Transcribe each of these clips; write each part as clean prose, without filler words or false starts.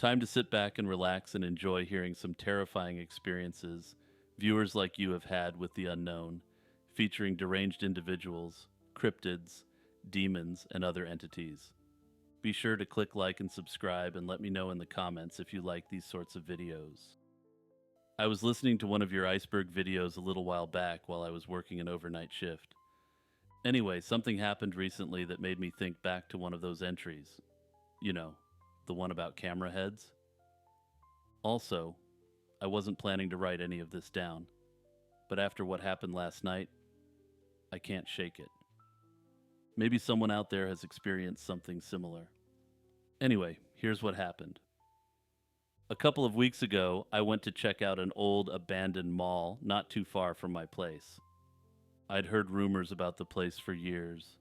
Time to sit back and relax and enjoy hearing some terrifying experiences viewers like you have had with the unknown, featuring deranged individuals, cryptids, demons, and other entities. Be sure to click like and subscribe and let me know in the comments if you like these sorts of videos. I was listening to one of your iceberg videos a little while back while I was working an overnight shift. Anyway, something happened recently that made me think back to one of those entries. You know, the one about camera heads. Also, I wasn't planning to write any of this down, but after what happened last night, I can't shake it. Maybe someone out there has experienced something similar. Anyway, here's what happened. A couple of weeks ago, I went to check out an old abandoned mall not too far from my place. I'd heard rumors about the place for years,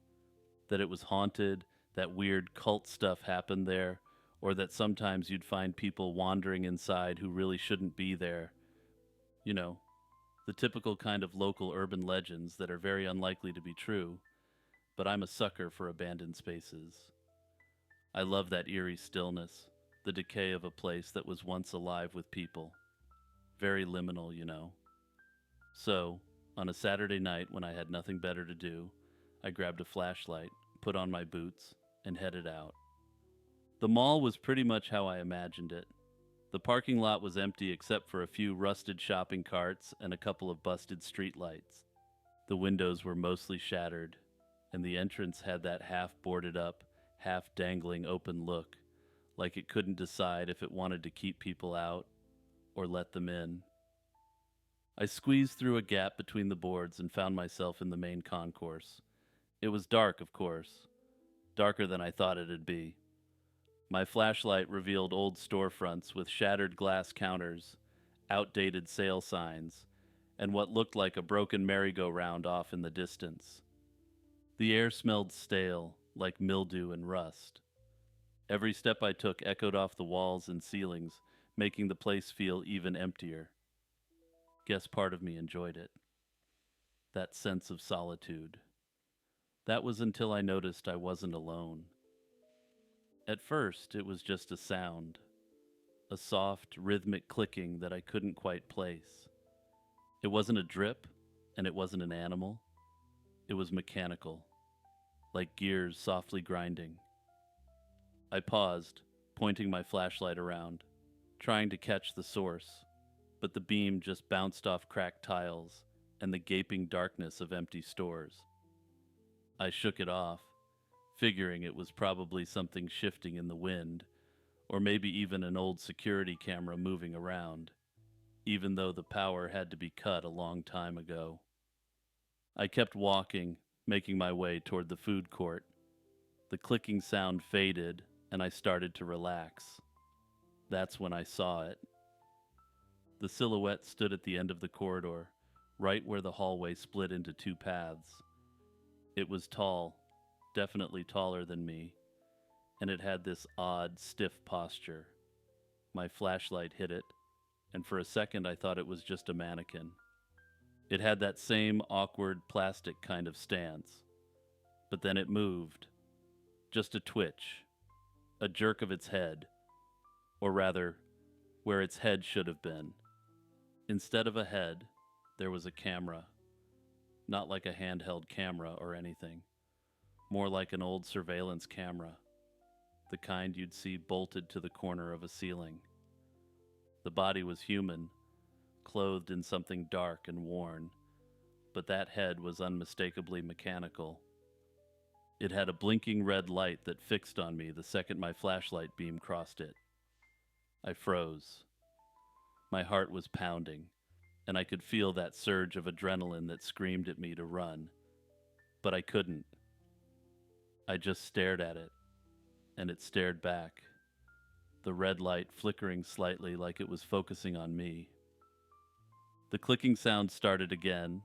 that it was haunted, that weird cult stuff happened there, or that sometimes you'd find people wandering inside who really shouldn't be there. You know, the typical kind of local urban legends that are very unlikely to be true, but I'm a sucker for abandoned spaces. I love that eerie stillness, the decay of a place that was once alive with people. Very liminal, you know. So, on a Saturday night when I had nothing better to do, I grabbed a flashlight, put on my boots, and headed out. The mall was pretty much how I imagined it. The parking lot was empty except for a few rusted shopping carts and a couple of busted streetlights. The windows were mostly shattered, and the entrance had that half-boarded up, half-dangling open look, like it couldn't decide if it wanted to keep people out or let them in. I squeezed through a gap between the boards and found myself in the main concourse. It was dark, of course, darker than I thought it'd be. My flashlight revealed old storefronts with shattered glass counters, outdated sale signs, and what looked like a broken merry-go-round off in the distance. The air smelled stale, like mildew and rust. Every step I took echoed off the walls and ceilings, making the place feel even emptier. Guess part of me enjoyed it. That sense of solitude. That was until I noticed I wasn't alone. At first, it was just a sound, a soft, rhythmic clicking that I couldn't quite place. It wasn't a drip, and it wasn't an animal. It was mechanical, like gears softly grinding. I paused, pointing my flashlight around, trying to catch the source, but the beam just bounced off cracked tiles and the gaping darkness of empty stores. I shook it off, figuring it was probably something shifting in the wind, or maybe even an old security camera moving around, even though the power had to be cut a long time ago. I kept walking, making my way toward the food court. The clicking sound faded, and I started to relax. That's when I saw it. The silhouette stood at the end of the corridor, right where the hallway split into two paths. It was tall, definitely taller than me, and it had this odd, stiff posture. My flashlight hit it, and for a second I thought it was just a mannequin. It had that same awkward plastic kind of stance, but then it moved. Just a twitch, a jerk of its head, or rather, where its head should have been. Instead of a head, there was a camera. Not like a handheld camera or anything. More like an old surveillance camera. The kind you'd see bolted to the corner of a ceiling. The body was human, clothed in something dark and worn, but that head was unmistakably mechanical. It had a blinking red light that fixed on me the second my flashlight beam crossed it. I froze. My heart was pounding, and I could feel that surge of adrenaline that screamed at me to run. But I couldn't. I just stared at it, and it stared back, the red light flickering slightly like it was focusing on me. The clicking sound started again,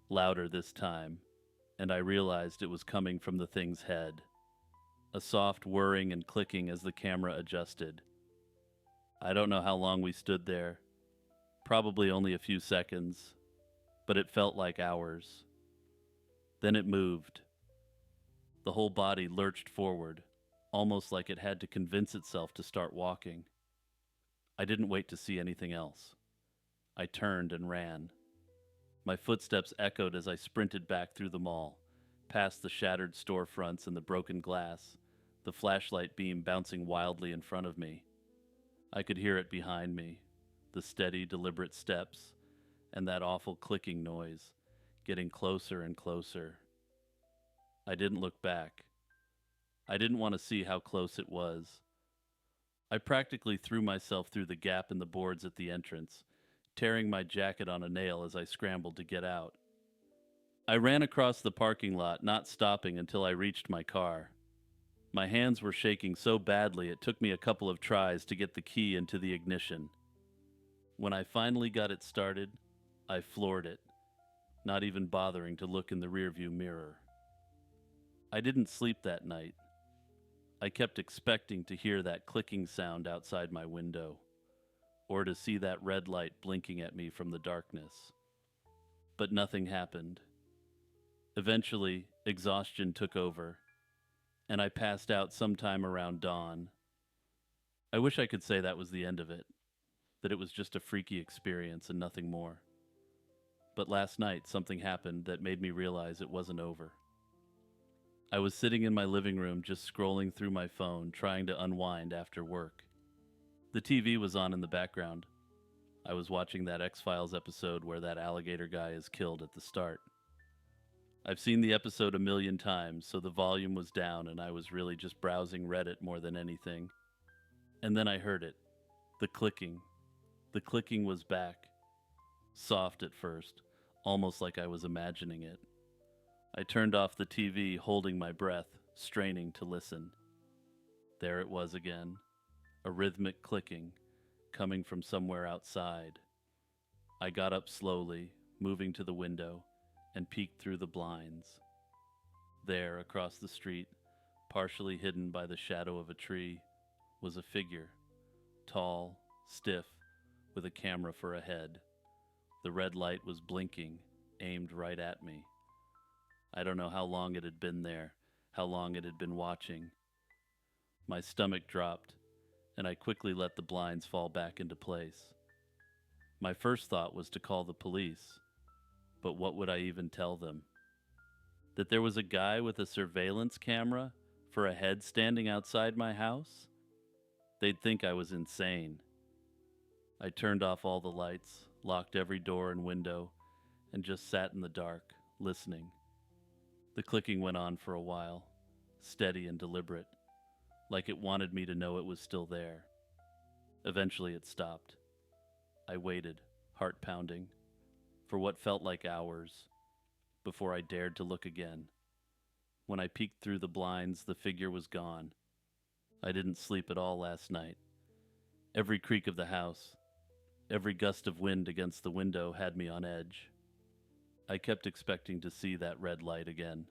louder this time, and I realized it was coming from the thing's head. A soft whirring and clicking as the camera adjusted. I don't know how long we stood there. Probably only a few seconds, but it felt like hours. Then it moved. The whole body lurched forward, almost like it had to convince itself to start walking. I didn't wait to see anything else. I turned and ran. My footsteps echoed as I sprinted back through the mall, past the shattered storefronts and the broken glass, the flashlight beam bouncing wildly in front of me. I could hear it behind me, the steady, deliberate steps, and that awful clicking noise, getting closer and closer. I didn't look back. I didn't want to see how close it was. I practically threw myself through the gap in the boards at the entrance, tearing my jacket on a nail as I scrambled to get out. I ran across the parking lot, not stopping until I reached my car. My hands were shaking so badly it took me a couple of tries to get the key into the ignition. When I finally got it started, I floored it, not even bothering to look in the rearview mirror. I didn't sleep that night. I kept expecting to hear that clicking sound outside my window, or to see that red light blinking at me from the darkness. But nothing happened. Eventually, exhaustion took over, and I passed out sometime around dawn. I wish I could say that was the end of it, that it was just a freaky experience and nothing more. But last night, something happened that made me realize it wasn't over. I was sitting in my living room just scrolling through my phone, trying to unwind after work. The TV was on in the background. I was watching that X-Files episode where that alligator guy is killed at the start. I've seen the episode a million times, so the volume was down and I was really just browsing Reddit more than anything. And then I heard it. The clicking. The clicking was back. Soft at first, almost like I was imagining it. I turned off the TV, holding my breath, straining to listen. There it was again, a rhythmic clicking, coming from somewhere outside. I got up slowly, moving to the window, and peeked through the blinds. There, across the street, partially hidden by the shadow of a tree, was a figure, tall, stiff, with a camera for a head. The red light was blinking, aimed right at me. I don't know how long it had been there, how long it had been watching. My stomach dropped, and I quickly let the blinds fall back into place. My first thought was to call the police, but what would I even tell them? That there was a guy with a surveillance camera for a head standing outside my house? They'd think I was insane. I turned off all the lights, locked every door and window, and just sat in the dark, listening. The clicking went on for a while, steady and deliberate, like it wanted me to know it was still there. Eventually it stopped. I waited, heart pounding, for what felt like hours, before I dared to look again. When I peeked through the blinds, the figure was gone. I didn't sleep at all last night. Every creak of the house, every gust of wind against the window had me on edge. I kept expecting to see that red light again,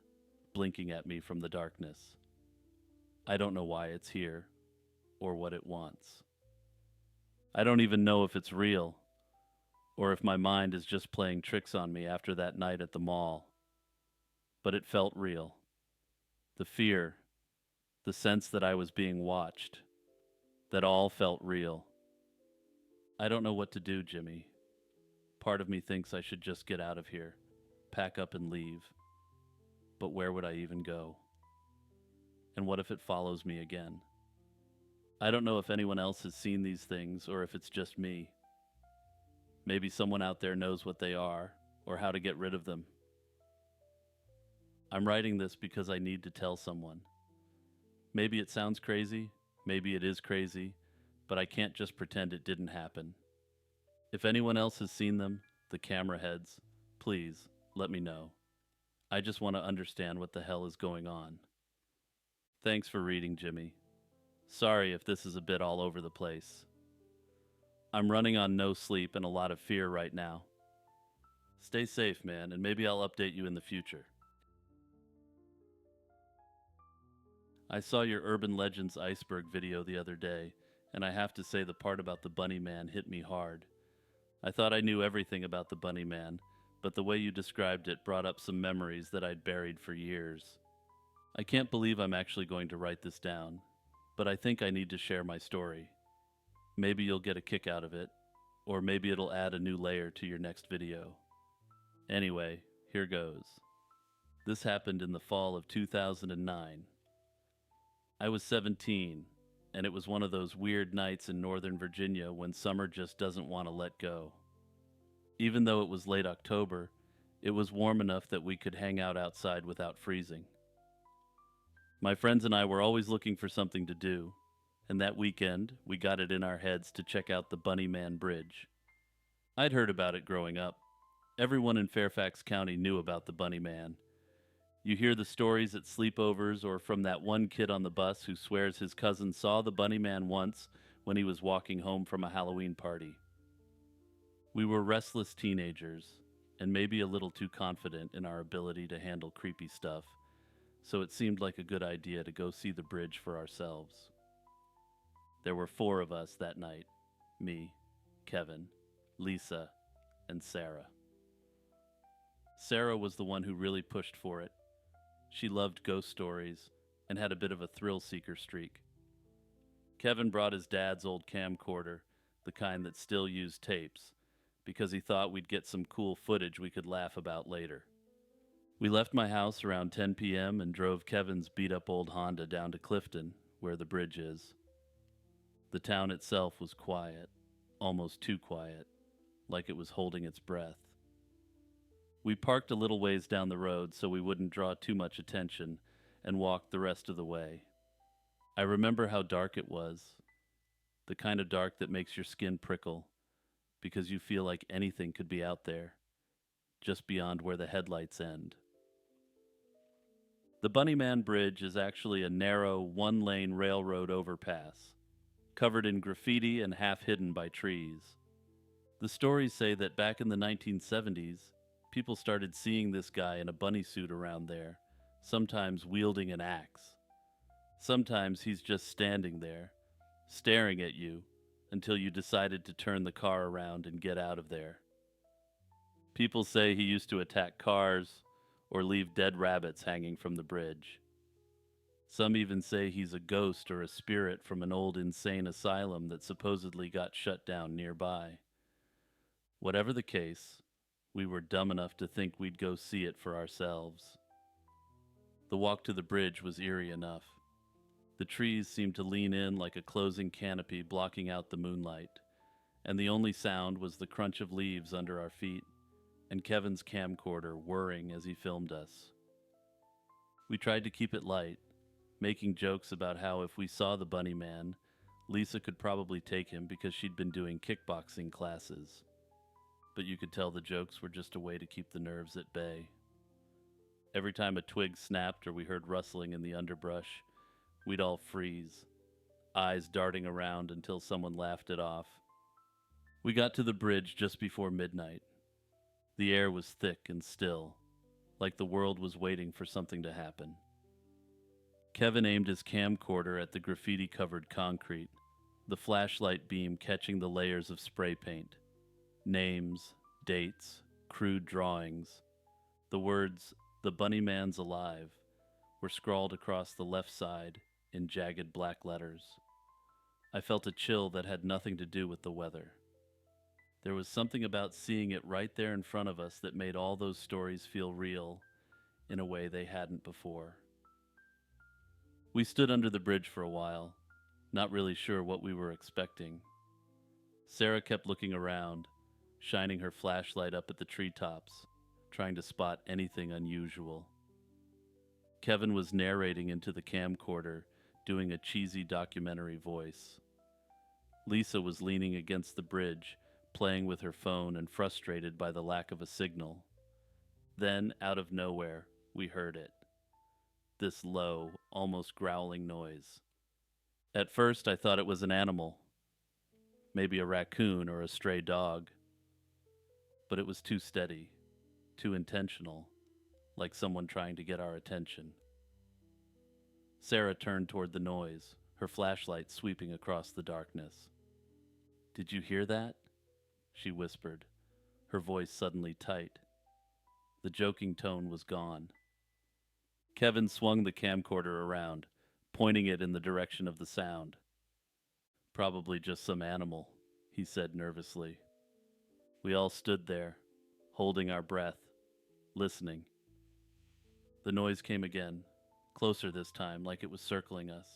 blinking at me from the darkness. I don't know why it's here, or what it wants. I don't even know if it's real, or if my mind is just playing tricks on me after that night at the mall. But it felt real. The fear, the sense that I was being watched, that all felt real. I don't know what to do, Jimmy. Part of me thinks I should just get out of here, pack up and leave. But where would I even go? And what if it follows me again? I don't know if anyone else has seen these things or if it's just me. Maybe someone out there knows what they are or how to get rid of them. I'm writing this because I need to tell someone. Maybe it sounds crazy, maybe it is crazy, but I can't just pretend it didn't happen. If anyone else has seen them, the camera heads, please let me know. I just want to understand what the hell is going on. Thanks for reading, Jimmy. Sorry if this is a bit all over the place. I'm running on no sleep and a lot of fear right now. Stay safe, man, and maybe I'll update you in the future. I saw your Urban Legends iceberg video the other day, and I have to say the part about the Bunny Man hit me hard. I thought I knew everything about the Bunny Man, but the way you described it brought up some memories that I'd buried for years. I can't believe I'm actually going to write this down, but I think I need to share my story. Maybe you'll get a kick out of it, or maybe it'll add a new layer to your next video. Anyway, here goes. This happened in the fall of 2009. I was 17, and it was one of those weird nights in Northern Virginia when summer just doesn't want to let go. Even though it was late October, it was warm enough that we could hang out outside without freezing. My friends and I were always looking for something to do, and that weekend we got it in our heads to check out the Bunnyman Bridge. I'd heard about it growing up. Everyone in Fairfax County knew about the Bunnyman. You hear the stories at sleepovers or from that one kid on the bus who swears his cousin saw the Bunnyman once when he was walking home from a Halloween party. We were restless teenagers, and maybe a little too confident in our ability to handle creepy stuff, so it seemed like a good idea to go see the bridge for ourselves. There were 4 of us that night: me, Kevin, Lisa, and Sarah. Sarah was the one who really pushed for it. She loved ghost stories and had a bit of a thrill seeker streak. Kevin brought his dad's old camcorder, the kind that still used tapes, because he thought we'd get some cool footage we could laugh about later. We left my house around 10 p.m. and drove Kevin's beat-up old Honda down to Clifton, where the bridge is. The town itself was quiet, almost too quiet, like it was holding its breath. We parked a little ways down the road so we wouldn't draw too much attention and walked the rest of the way. I remember how dark it was, the kind of dark that makes your skin prickle, because you feel like anything could be out there, just beyond where the headlights end. The Bunnyman Bridge is actually a narrow, one-lane railroad overpass, covered in graffiti and half hidden by trees. The stories say that back in the 1970s, people started seeing this guy in a bunny suit around there, sometimes wielding an axe. Sometimes he's just standing there, staring at you, until you decided to turn the car around and get out of there. People say he used to attack cars or leave dead rabbits hanging from the bridge. Some even say he's a ghost or a spirit from an old insane asylum that supposedly got shut down nearby. Whatever the case, we were dumb enough to think we'd go see it for ourselves. The walk to the bridge was eerie enough. The trees seemed to lean in like a closing canopy blocking out the moonlight, and the only sound was the crunch of leaves under our feet and Kevin's camcorder whirring as he filmed us. We tried to keep it light, making jokes about how if we saw the Bunny Man, Lisa could probably take him because she'd been doing kickboxing classes. But you could tell the jokes were just a way to keep the nerves at bay. Every time a twig snapped or we heard rustling in the underbrush, we'd all freeze, eyes darting around until someone laughed it off. We got to the bridge just before midnight. The air was thick and still, like the world was waiting for something to happen. Kevin aimed his camcorder at the graffiti-covered concrete, the flashlight beam catching the layers of spray paint. Names, dates, crude drawings. The words, "The Bunnyman's alive," were scrawled across the left side in jagged black letters. I felt a chill that had nothing to do with the weather. There was something about seeing it right there in front of us that made all those stories feel real in a way they hadn't before. We stood under the bridge for a while, not really sure what we were expecting. Sarah kept looking around, shining her flashlight up at the treetops, trying to spot anything unusual. Kevin was narrating into the camcorder, doing a cheesy documentary voice. Lisa was leaning against the bridge, playing with her phone and frustrated by the lack of a signal. Then, out of nowhere, we heard it. This low, almost growling noise. At first, I thought it was an animal, maybe a raccoon or a stray dog. But it was too steady, too intentional, like someone trying to get our attention. Sarah turned toward the noise, her flashlight sweeping across the darkness. "Did you hear that?" she whispered, her voice suddenly tight. The joking tone was gone. Kevin swung the camcorder around, pointing it in the direction of the sound. Probably just some animal, he said nervously. We all stood there, holding our breath, listening. The noise came again, closer this time, like it was circling us.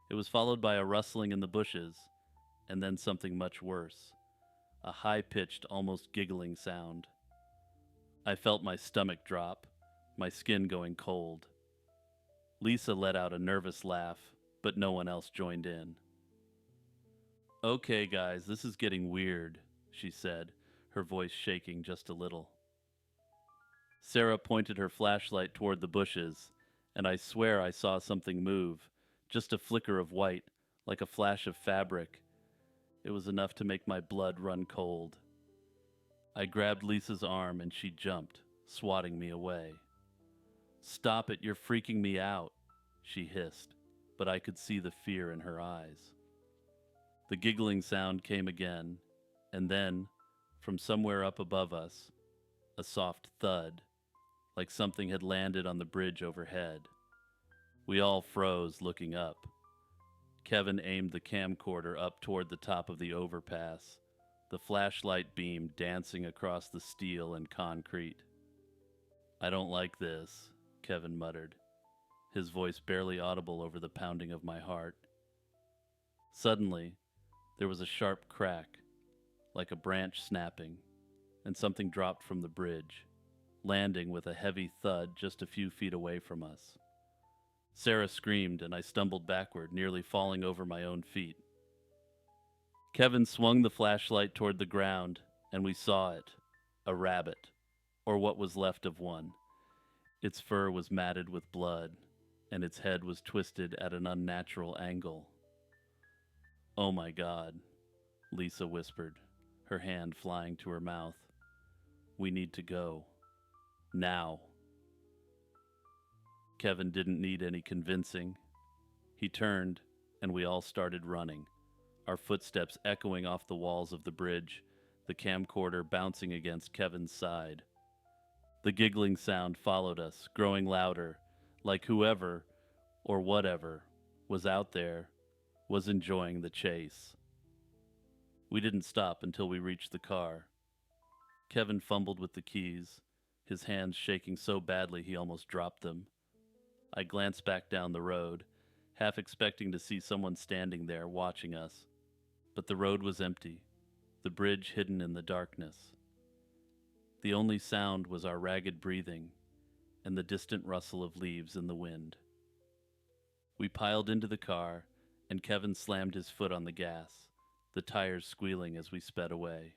It was followed by a rustling in the bushes, and then something much worse, a high pitched, almost giggling sound. I felt my stomach drop, my skin going cold. Lisa let out a nervous laugh, but no one else joined in. Okay, guys, this is getting weird, she said, her voice shaking just a little. Sarah pointed her flashlight toward the bushes, and I swear I saw something move, just a flicker of white, like a flash of fabric. It was enough to make my blood run cold. I grabbed Lisa's arm and she jumped, swatting me away. Stop it, you're freaking me out, she hissed, but I could see the fear in her eyes. The giggling sound came again, and then, from somewhere up above us, a soft thud, like something had landed on the bridge overhead. We all froze, looking up. Kevin aimed the camcorder up toward the top of the overpass, the flashlight beam dancing across the steel and concrete. I don't like this, Kevin muttered, his voice barely audible over the pounding of my heart. Suddenly, there was a sharp crack, like a branch snapping, and something dropped from the bridge, landing with a heavy thud just a few feet away from us. Sarah screamed, and I stumbled backward, nearly falling over my own feet. Kevin swung the flashlight toward the ground, and we saw it, a rabbit, or what was left of one. Its fur was matted with blood, and its head was twisted at an unnatural angle. Oh my God, Lisa whispered, her hand flying to her mouth. We need to go. Now. Kevin didn't need any convincing. He turned, and we all started running, our footsteps echoing off the walls of the bridge, the camcorder bouncing against Kevin's side. The giggling sound followed us, growing louder, like whoever, or whatever, was out there, was enjoying the chase. We didn't stop until we reached the car. Kevin fumbled with the keys, his hands shaking so badly he almost dropped them. I glanced back down the road, half expecting to see someone standing there watching us. But the road was empty, the bridge hidden in the darkness. The only sound was our ragged breathing and the distant rustle of leaves in the wind. We piled into the car, and Kevin slammed his foot on the gas, the tires squealing as we sped away.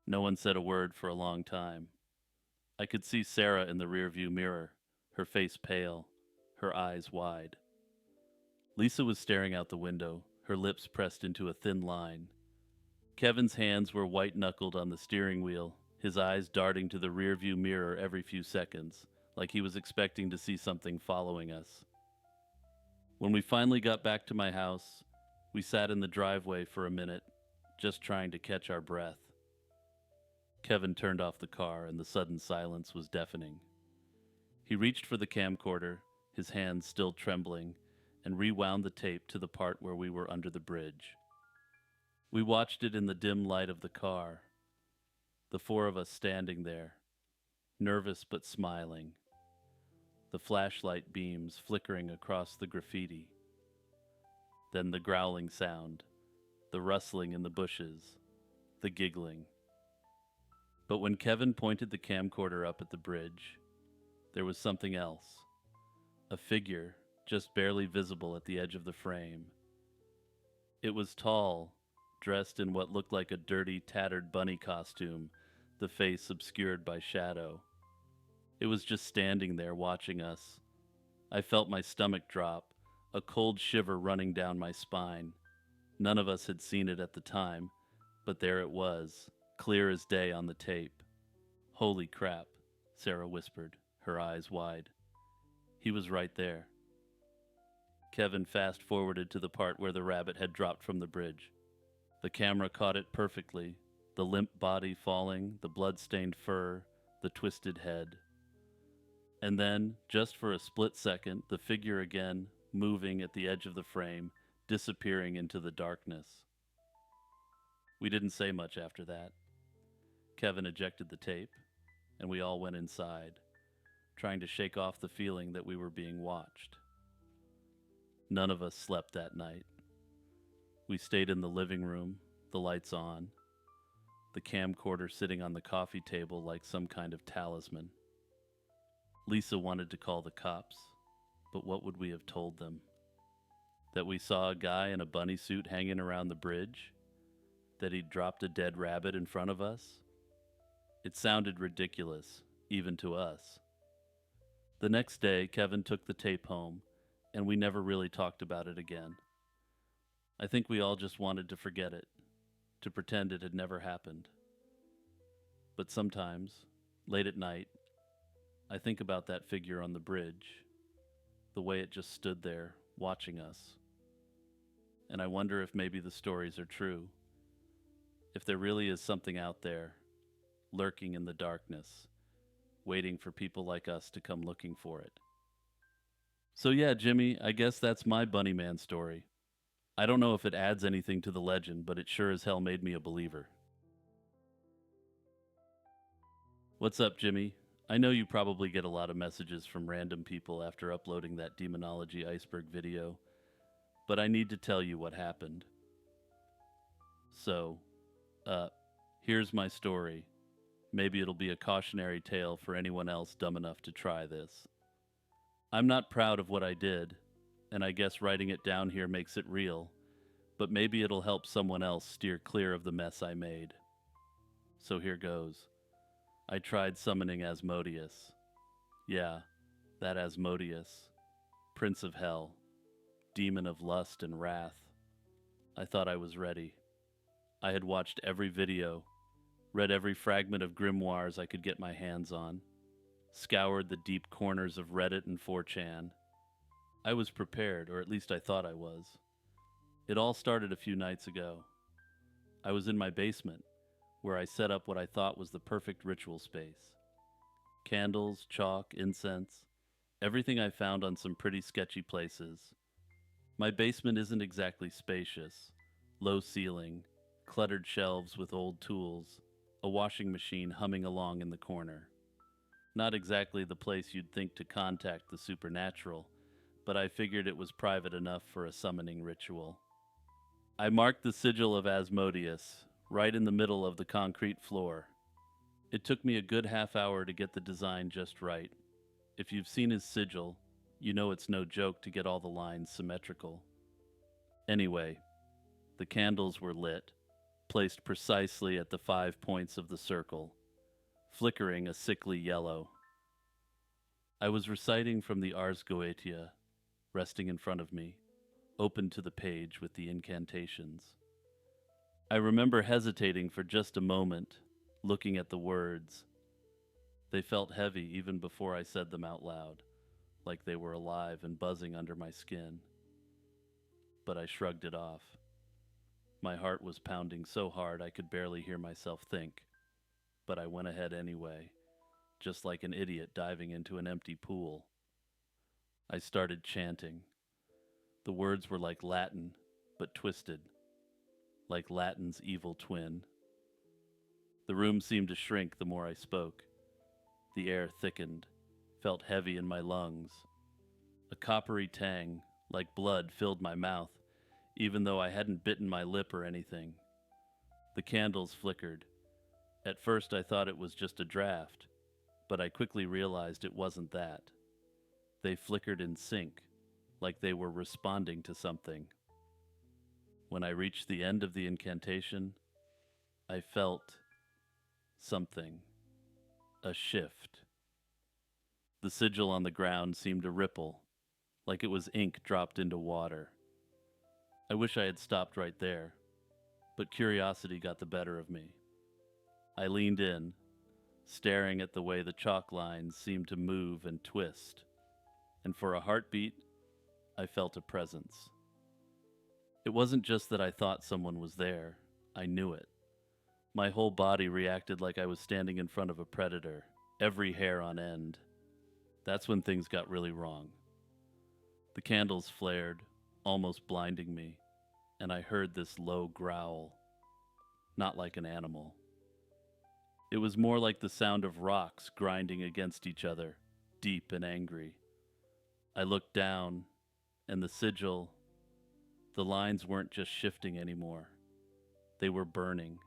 No one said a word for a long time. I could see Sarah in the rearview mirror, her face pale, her eyes wide. Lisa was staring out the window, her lips pressed into a thin line. Kevin's hands were white-knuckled on the steering wheel, his eyes darting to the rearview mirror every few seconds, like he was expecting to see something following us. When we finally got back to my house, we sat in the driveway for a minute, just trying to catch our breath. Kevin turned off the car, and the sudden silence was deafening. He reached for the camcorder, his hands still trembling, and rewound the tape to the part where we were under the bridge. We watched it in the dim light of the car, the four of us standing there, nervous but smiling, the flashlight beams flickering across the graffiti. Then the growling sound, the rustling in the bushes, the giggling. But when Kevin pointed the camcorder up at the bridge, there was something else, a figure just barely visible at the edge of the frame. It was tall, dressed in what looked like a dirty, tattered bunny costume, the face obscured by shadow. It was just standing there watching us. I felt my stomach drop, a cold shiver running down my spine. None of us had seen it at the time, but there it was, clear as day on the tape. Holy crap, Sarah whispered, her eyes wide. He was right there. Kevin fast-forwarded to the part where the rabbit had dropped from the bridge. The camera caught it perfectly, the limp body falling, the blood-stained fur, the twisted head. And then, just for a split second, the figure again, moving at the edge of the frame, disappearing into the darkness. We didn't say much after that. Kevin ejected the tape, and we all went inside, trying to shake off the feeling that we were being watched. None of us slept that night. We stayed in the living room, the lights on, the camcorder sitting on the coffee table like some kind of talisman. Lisa wanted to call the cops, but what would we have told them? That we saw a guy in a bunny suit hanging around the bridge? That he'd dropped a dead rabbit in front of us? It sounded ridiculous, even to us. The next day, Kevin took the tape home, and we never really talked about it again. I think we all just wanted to forget it, to pretend it had never happened. But sometimes, late at night, I think about that figure on the bridge, the way it just stood there, watching us. And I wonder if maybe the stories are true. If there really is something out there, lurking in the darkness, waiting for people like us to come looking for it. So yeah, Jimmy, I guess that's my Bunny Man story. I don't know if it adds anything to the legend, but it sure as hell made me a believer. What's up, Jimmy? I know you probably get a lot of messages from random people after uploading that demonology iceberg video, but I need to tell you what happened. So, here's my story. Maybe it'll be a cautionary tale for anyone else dumb enough to try this. I'm not proud of what I did, and I guess writing it down here makes it real, but maybe it'll help someone else steer clear of the mess I made. So here goes. I tried summoning Asmodeus. Yeah, that Asmodeus. Prince of Hell. Demon of lust and wrath. I thought I was ready. I had watched every video, read every fragment of grimoires I could get my hands on, scoured the deep corners of Reddit and 4chan. I was prepared, or at least I thought I was. It all started a few nights ago. I was in my basement, where I set up what I thought was the perfect ritual space. Candles, chalk, incense, everything I found on some pretty sketchy places. My basement isn't exactly spacious. Low ceiling, cluttered shelves with old tools, a washing machine humming along in the corner. Not exactly the place you'd think to contact the supernatural, but I figured it was private enough for a summoning ritual. I marked the sigil of Asmodeus, right in the middle of the concrete floor. It took me a good half hour to get the design just right. If you've seen his sigil, you know it's no joke to get all the lines symmetrical. Anyway, the candles were lit, placed precisely at the 5 points of the circle, flickering a sickly yellow. I was reciting from the Ars Goetia, resting in front of me, open to the page with the incantations. I remember hesitating for just a moment, looking at the words. They felt heavy even before I said them out loud, like they were alive and buzzing under my skin. But I shrugged it off. My heart was pounding so hard I could barely hear myself think, but I went ahead anyway, just like an idiot diving into an empty pool. I started chanting. The words were like Latin, but twisted, like Latin's evil twin. The room seemed to shrink the more I spoke. The air thickened, felt heavy in my lungs. A coppery tang, like blood, filled my mouth, even though I hadn't bitten my lip or anything. The candles flickered. At first I thought it was just a draft, but I quickly realized it wasn't that. They flickered in sync, like they were responding to something. When I reached the end of the incantation, I felt something. A shift. The sigil on the ground seemed to ripple, like it was ink dropped into water. I wish I had stopped right there, but curiosity got the better of me. I leaned in, staring at the way the chalk lines seemed to move and twist, and for a heartbeat, I felt a presence. It wasn't just that I thought someone was there, I knew it. My whole body reacted like I was standing in front of a predator, every hair on end. That's when things got really wrong. The candles flared, almost blinding me, and I heard this low growl, not like an animal. It was more like the sound of rocks grinding against each other, deep and angry. I looked down, and the sigil, the lines weren't just shifting anymore. They were burning.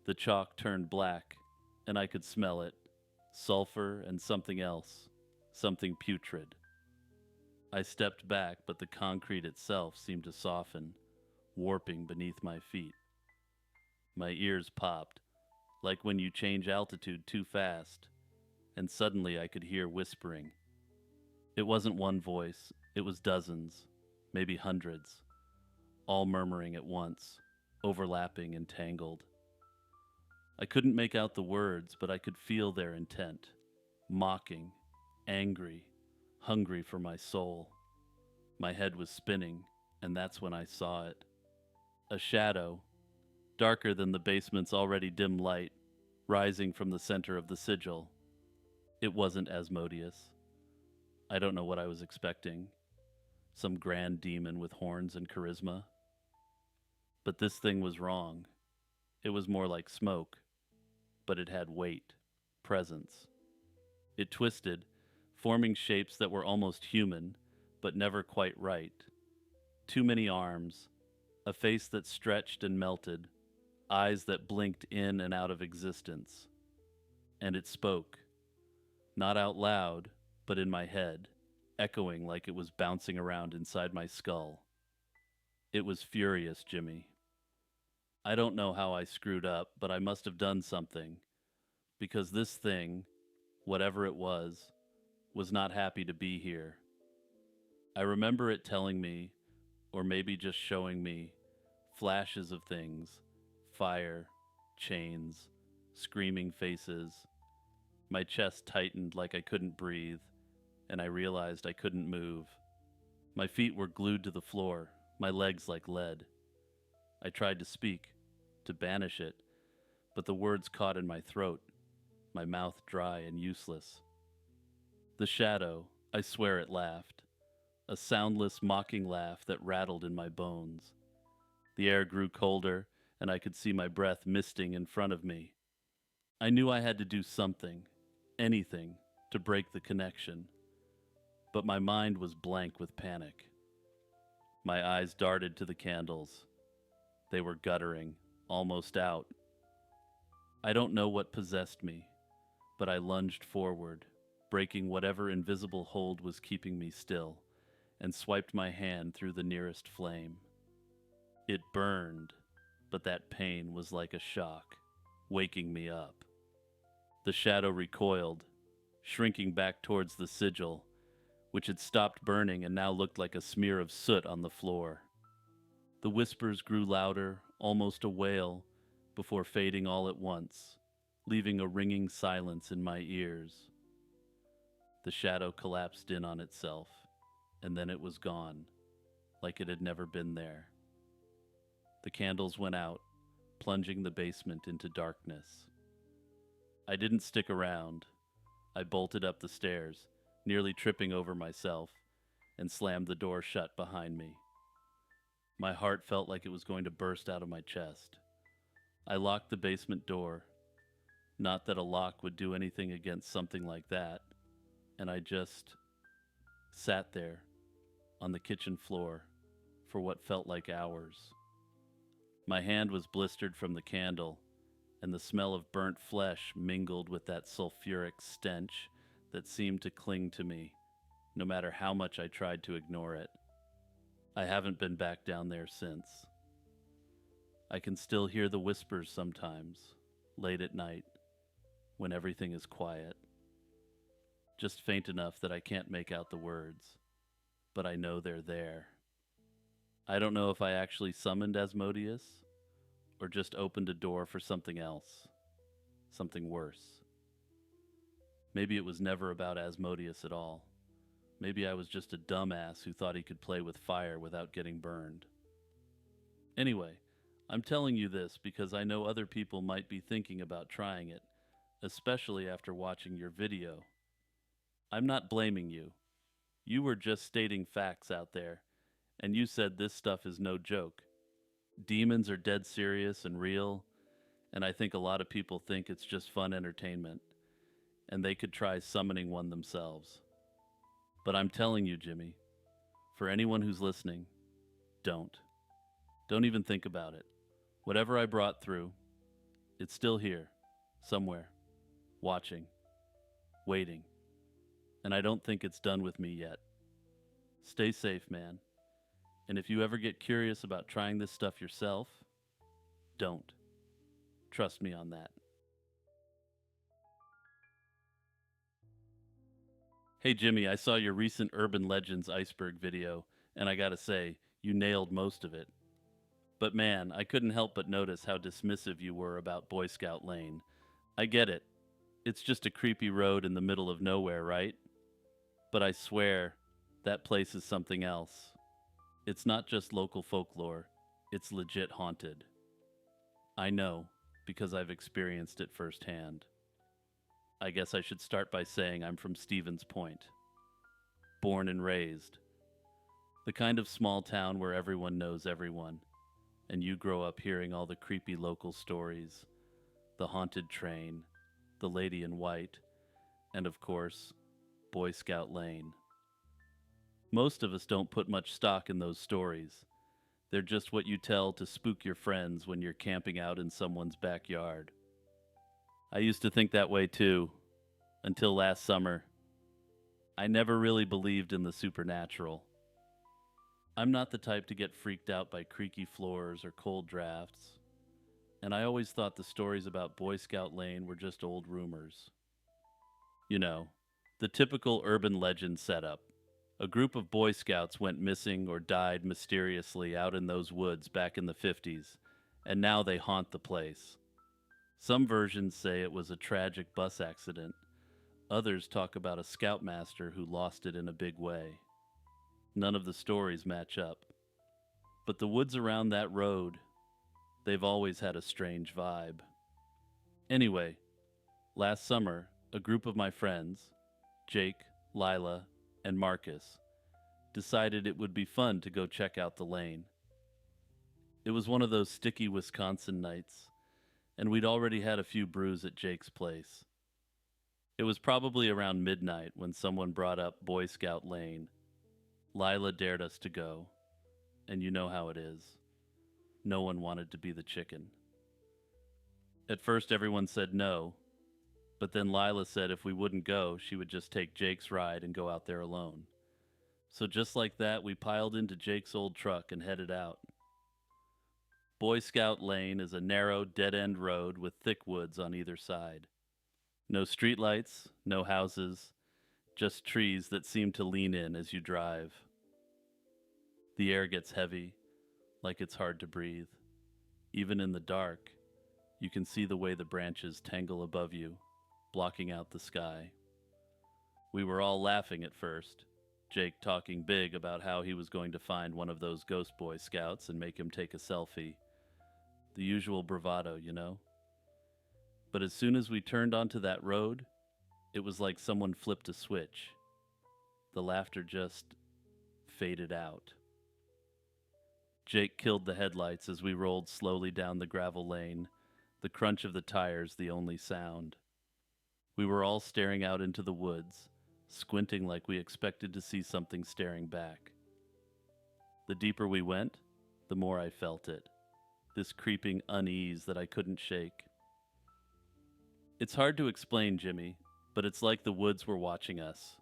The chalk turned black, and I could smell it, sulfur and something else, something putrid. I stepped back, but the concrete itself seemed to soften, warping beneath my feet. My ears popped, like when you change altitude too fast, and suddenly I could hear whispering. It wasn't one voice, it was dozens, maybe hundreds, all murmuring at once, overlapping and tangled. I couldn't make out the words, but I could feel their intent, mocking, angry, hungry for my soul. My head was spinning, and that's when I saw it. A shadow, darker than the basement's already dim light, rising from the center of the sigil. It wasn't Asmodeus. I don't know what I was expecting. Some grand demon with horns and charisma. But this thing was wrong. It was more like smoke, but it had weight, presence. It twisted, forming shapes that were almost human, but never quite right. Too many arms, a face that stretched and melted, eyes that blinked in and out of existence. And it spoke, not out loud, but in my head, echoing like it was bouncing around inside my skull. It was furious, Jimmy. I don't know how I screwed up, but I must have done something, because this thing, whatever it was not happy to be here. I remember it telling me, or maybe just showing me, flashes of things, fire, chains, screaming faces. My chest tightened like I couldn't breathe, and I realized I couldn't move. My feet were glued to the floor, my legs like lead. I tried to speak, to banish it, but the words caught in my throat, my mouth dry and useless. The shadow, I swear it laughed, a soundless, mocking laugh that rattled in my bones. The air grew colder, and I could see my breath misting in front of me. I knew I had to do something, anything, to break the connection, but my mind was blank with panic. My eyes darted to the candles. They were guttering, almost out. I don't know what possessed me, but I lunged forward, breaking whatever invisible hold was keeping me still, and swiped my hand through the nearest flame. It burned, but that pain was like a shock, waking me up. The shadow recoiled, shrinking back towards the sigil, which had stopped burning and now looked like a smear of soot on the floor. The whispers grew louder, almost a wail, before fading all at once, leaving a ringing silence in my ears. The shadow collapsed in on itself, and then it was gone, like it had never been there. The candles went out, plunging the basement into darkness. I didn't stick around. I bolted up the stairs, nearly tripping over myself, and slammed the door shut behind me. My heart felt like it was going to burst out of my chest. I locked the basement door. Not that a lock would do anything against something like that, and I just sat there on the kitchen floor for what felt like hours. My hand was blistered from the candle, and the smell of burnt flesh mingled with that sulfuric stench that seemed to cling to me, no matter how much I tried to ignore it. I haven't been back down there since. I can still hear the whispers sometimes, late at night, when everything is quiet. Just faint enough that I can't make out the words, but I know they're there. I don't know if I actually summoned Asmodeus, or just opened a door for something else, something worse. Maybe it was never about Asmodeus at all. Maybe I was just a dumbass who thought he could play with fire without getting burned. Anyway, I'm telling you this because I know other people might be thinking about trying it, especially after watching your video. I'm not blaming you. You were just stating facts out there, and you said this stuff is no joke. Demons are dead serious and real, and I think a lot of people think it's just fun entertainment, and they could try summoning one themselves. But I'm telling you, Jimmy, for anyone who's listening, don't. Don't even think about it. Whatever I brought through, it's still here, somewhere, watching, waiting, and I don't think it's done with me yet. Stay safe, man. And if you ever get curious about trying this stuff yourself, don't. Trust me on that. Hey Jimmy, I saw your recent Urban Legends iceberg video, and I gotta say, you nailed most of it. But man, I couldn't help but notice how dismissive you were about Boy Scout Lane. I get it. It's just a creepy road in the middle of nowhere, right? But I swear, that place is something else. It's not just local folklore, it's legit haunted. I know, because I've experienced it firsthand. I guess I should start by saying I'm from Stevens Point. Born and raised. The kind of small town where everyone knows everyone, and you grow up hearing all the creepy local stories, the haunted train, the lady in white, and of course, Boy Scout Lane. Most of us don't put much stock in those stories. They're just what you tell to spook your friends when you're camping out in someone's backyard. I used to think that way too, until last summer. I never really believed in the supernatural. I'm not the type to get freaked out by creaky floors or cold drafts, and I always thought the stories about Boy Scout Lane were just old rumors. You know, the typical urban legend setup. A group of Boy Scouts went missing or died mysteriously out in those woods back in the 50s, and now they haunt the place. Some versions say it was a tragic bus accident. Others talk about a scoutmaster who lost it in a big way. None of the stories match up. But the woods around that road, they've always had a strange vibe. Anyway, last summer, a group of my friends, Jake, Lila, and Marcus, decided it would be fun to go check out the lane. It was one of those sticky Wisconsin nights, and we'd already had a few brews at Jake's place. It was probably around midnight when someone brought up Boy Scout Lane. Lila dared us to go, and you know how it is. No one wanted to be the chicken. At first everyone said no, but then Lila said if we wouldn't go, she would just take Jake's ride and go out there alone. So just like that, we piled into Jake's old truck and headed out. Boy Scout Lane is a narrow, dead-end road with thick woods on either side. No streetlights, no houses, just trees that seem to lean in as you drive. The air gets heavy, like it's hard to breathe. Even in the dark, you can see the way the branches tangle above you, blocking out the sky. We were all laughing at first, Jake talking big about how he was going to find one of those ghost Boy Scouts and make him take a selfie. The usual bravado, you know? But as soon as we turned onto that road, it was like someone flipped a switch. The laughter just faded out. Jake killed the headlights as we rolled slowly down the gravel lane, the crunch of the tires the only sound. We were all staring out into the woods, squinting like we expected to see something staring back. The deeper we went, the more I felt it, this creeping unease that I couldn't shake. It's hard to explain, Jimmy, but it's like the woods were watching us.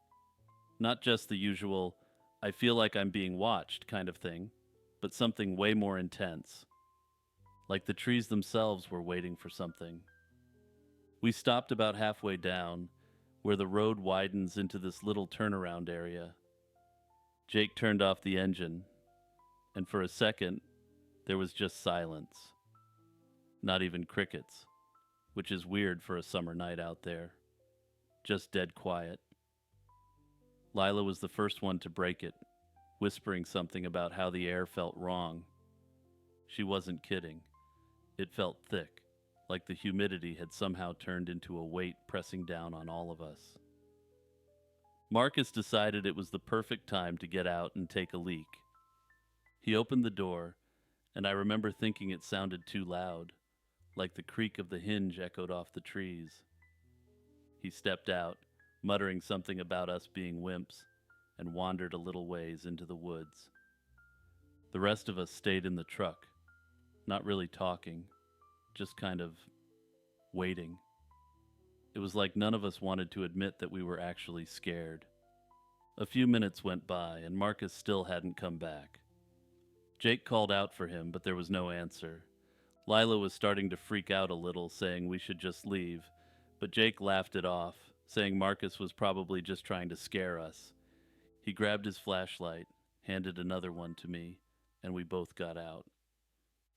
Not just the usual, I feel like I'm being watched kind of thing, but something way more intense. Like the trees themselves were waiting for something. We stopped about halfway down, where the road widens into this little turnaround area. Jake turned off the engine, and for a second, there was just silence. Not even crickets, which is weird for a summer night out there. Just dead quiet. Lila was the first one to break it, whispering something about how the air felt wrong. She wasn't kidding. It felt thick, like the humidity had somehow turned into a weight pressing down on all of us. Marcus decided it was the perfect time to get out and take a leak. He opened the door, and I remember thinking it sounded too loud, like the creak of the hinge echoed off the trees. He stepped out, muttering something about us being wimps, and wandered a little ways into the woods. The rest of us stayed in the truck, not really talking, just kind of waiting. It was like none of us wanted to admit that we were actually scared. A few minutes went by, and Marcus still hadn't come back. Jake called out for him, but there was no answer. Lila was starting to freak out a little, saying we should just leave, but Jake laughed it off, saying Marcus was probably just trying to scare us. He grabbed his flashlight, handed another one to me, and we both got out.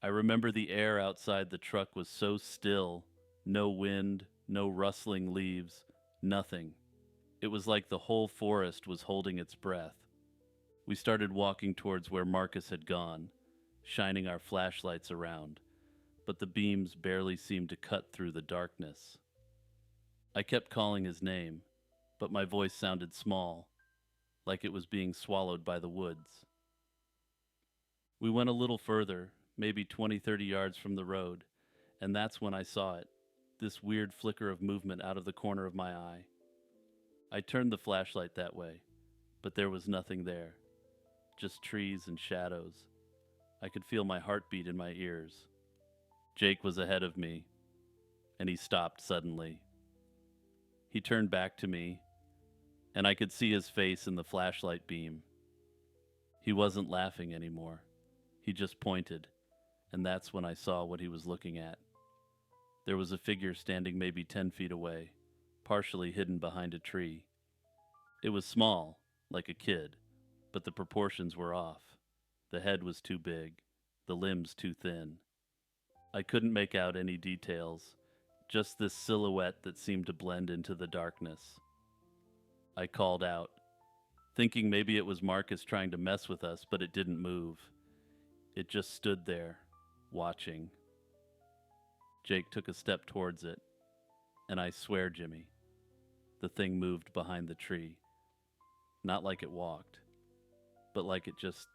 I remember the air outside the truck was so still, no wind, no rustling leaves, nothing. It was like the whole forest was holding its breath. We started walking towards where Marcus had gone, shining our flashlights around, but the beams barely seemed to cut through the darkness. I kept calling his name, but my voice sounded small, like it was being swallowed by the woods. We went a little further, maybe 20-30 yards from the road, and that's when I saw it, this weird flicker of movement out of the corner of my eye. I turned the flashlight that way, but there was nothing there, just trees and shadows. I could feel my heartbeat in my ears. Jake was ahead of me, and he stopped suddenly. He turned back to me, and I could see his face in the flashlight beam. He wasn't laughing anymore. He just pointed, and that's when I saw what he was looking at. There was a figure standing maybe 10 feet away, partially hidden behind a tree. It was small, like a kid, but the proportions were off. The head was too big, the limbs too thin. I couldn't make out any details, just this silhouette that seemed to blend into the darkness. I called out, thinking maybe it was Marcus trying to mess with us, but it didn't move. It just stood there, watching. Jake took a step towards it, and I swear, Jimmy, the thing moved behind the tree. Not like it walked, but like it just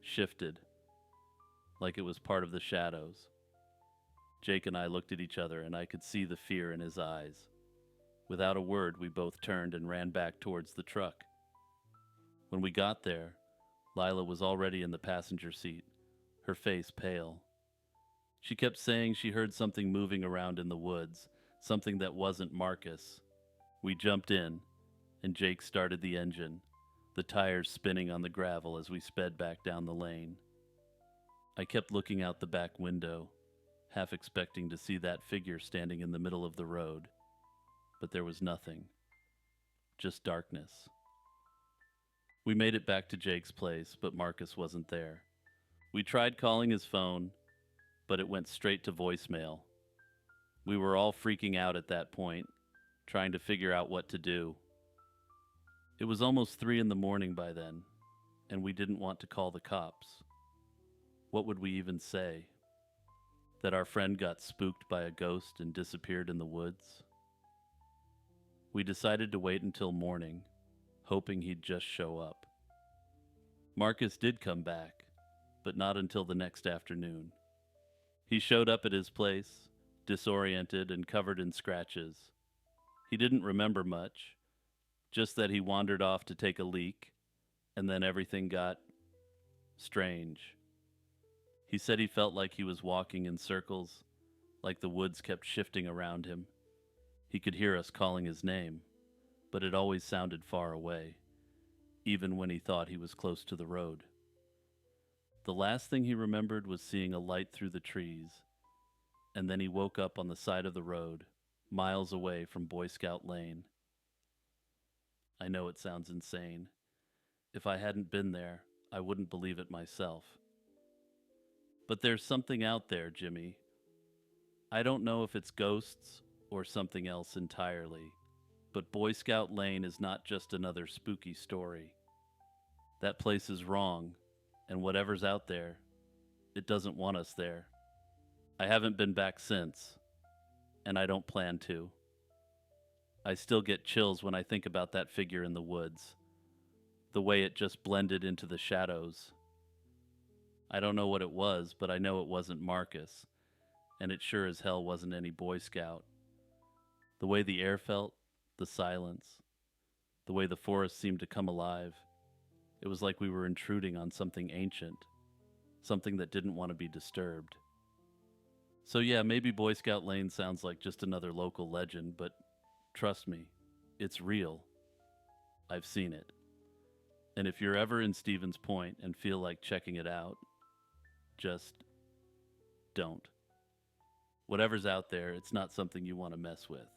shifted, like it was part of the shadows. Jake and I looked at each other, and I could see the fear in his eyes. Without a word, we both turned and ran back towards the truck. When we got there, Lila was already in the passenger seat, her face pale. She kept saying she heard something moving around in the woods, something that wasn't Marcus. We jumped in, and Jake started the engine, the tires spinning on the gravel as we sped back down the lane. I kept looking out the back window, half expecting to see that figure standing in the middle of the road, but there was nothing, just darkness. We made it back to Jake's place, but Marcus wasn't there. We tried calling his phone, but it went straight to voicemail. We were all freaking out at that point, trying to figure out what to do. It was almost 3 in the morning by then, and we didn't want to call the cops. What would we even say? That our friend got spooked by a ghost and disappeared in the woods? We decided to wait until morning, hoping he'd just show up. Marcus did come back, but not until the next afternoon. He showed up at his place, disoriented and covered in scratches. He didn't remember much, just that he wandered off to take a leak, and then everything got strange. He said he felt like he was walking in circles, like the woods kept shifting around him. He could hear us calling his name, but it always sounded far away, even when he thought he was close to the road. The last thing he remembered was seeing a light through the trees, and then he woke up on the side of the road, miles away from Boy Scout Lane. I know it sounds insane. If I hadn't been there, I wouldn't believe it myself. But there's something out there, Jimmy. I don't know if it's ghosts or something else entirely, but Boy Scout Lane is not just another spooky story. That place is wrong, and whatever's out there, it doesn't want us there. I haven't been back since, and I don't plan to. I still get chills when I think about that figure in the woods, the way it just blended into the shadows. I don't know what it was, but I know it wasn't Marcus, and it sure as hell wasn't any Boy Scout. The way the air felt, the silence, the way the forest seemed to come alive, it was like we were intruding on something ancient, something that didn't want to be disturbed. So, yeah, maybe Boy Scout Lane sounds like just another local legend, but trust me, it's real. I've seen it. And if you're ever in Stevens Point and feel like checking it out, just don't. Whatever's out there, it's not something you want to mess with.